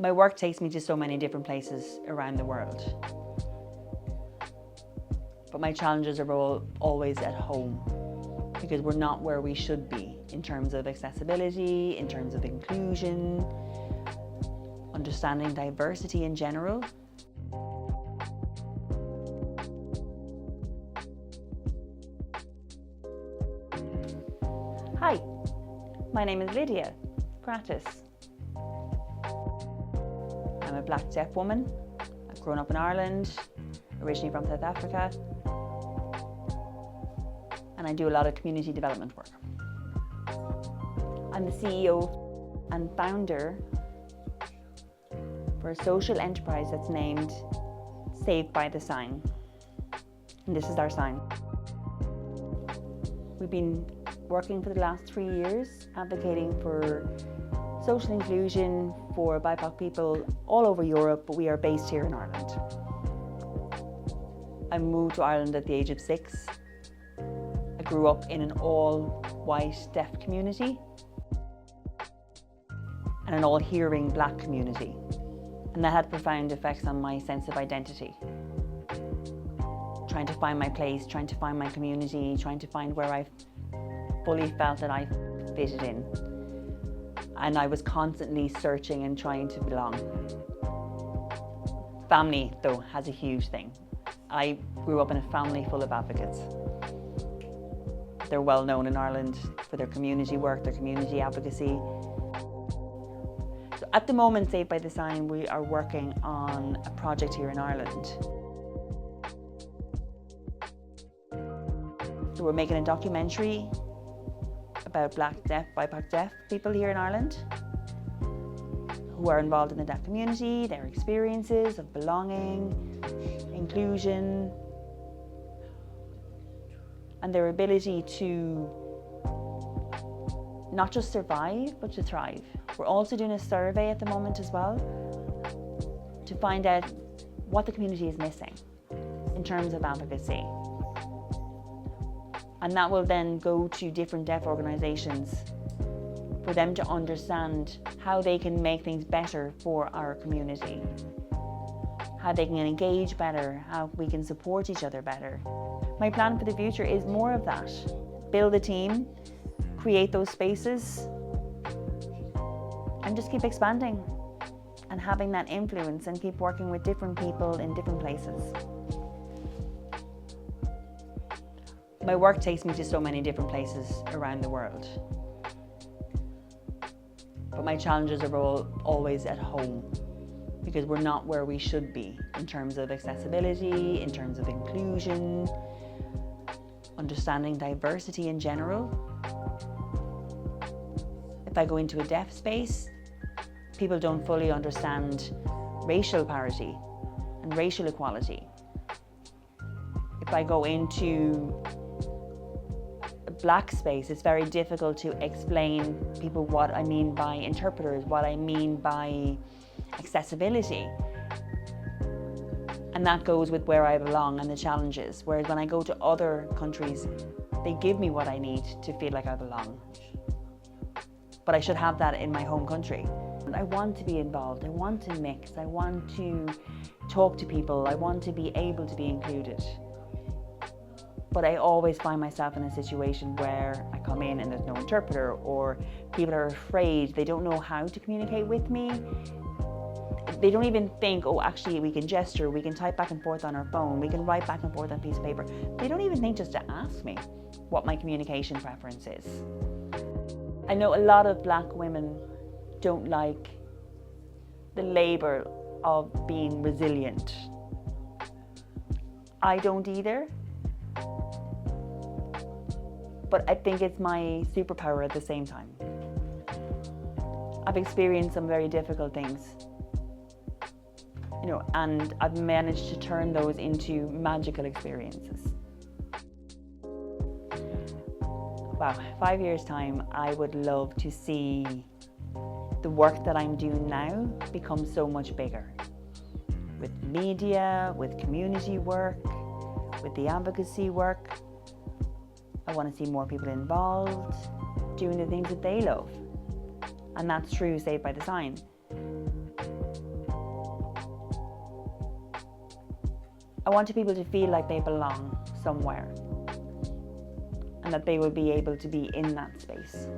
My work takes me to so many different places around the world. But my challenges are always at home, because we're not where we should be in terms of accessibility, in terms of inclusion, understanding diversity in general. Hi, my name is Lydia Gratis. I'm a black deaf woman. I've grown up in Ireland, originally from South Africa, and I do a lot of community development work. I'm the CEO and founder for a social enterprise that's named Saved by the Sign. And this is our sign. We've been working for the last 3 years advocating for social inclusion for BIPOC people all over Europe, but we are based here in Ireland. I moved to Ireland at the age of 6. I grew up in an all-white deaf community and an all-hearing black community. And that had profound effects on my sense of identity. Trying to find my place, trying to find my community, trying to find where I fully felt that I fitted in. And I was constantly searching and trying to belong. Family, though, has a huge thing. I grew up in a family full of advocates. They're well known in Ireland for their community work, their community advocacy. So at the moment, Saved by the Sign, we are working on a project here in Ireland. So we're making a documentary about black, deaf, BIPOC deaf people here in Ireland who are involved in the deaf community, their experiences of belonging, inclusion, and their ability to not just survive, but to thrive. We're also doing a survey at the moment as well to find out what the community is missing in terms of advocacy. And that will then go to different deaf organisations for them to understand how they can make things better for our community, how they can engage better, how we can support each other better. My plan for the future is more of that. Build a team, create those spaces, and just keep expanding and having that influence and keep working with different people in different places. My work takes me to so many different places around the world. But my challenges are always at home, because we're not where we should be in terms of accessibility, in terms of inclusion, understanding diversity in general. If I go into a deaf space, people don't fully understand racial parity and racial equality. If I go into a black space, it's very difficult to explain people what I mean by interpreters, what I mean by accessibility. And that goes with where I belong and the challenges. Whereas when I go to other countries, they give me what I need to feel like I belong. But I should have that in my home country. I want to be involved, I want to mix, I want to talk to people, I want to be able to be included. But I always find myself in a situation where I come in and there's no interpreter, or people are afraid, they don't know how to communicate with me. They don't even think, oh, actually we can gesture, we can type back and forth on our phone, we can write back and forth on a piece of paper. They don't even think just to ask me what my communication preference is. I know a lot of black women don't like the label of being resilient. I don't either. But I think it's my superpower at the same time. I've experienced some very difficult things, and I've managed to turn those into magical experiences. Wow, 5 years' time, I would love to see the work that I'm doing now become so much bigger. With media, with community work, with the advocacy work. I want to see more people involved, doing the things that they love. And that's through Saved by the Sign. I want people to feel like they belong somewhere and that they will be able to be in that space.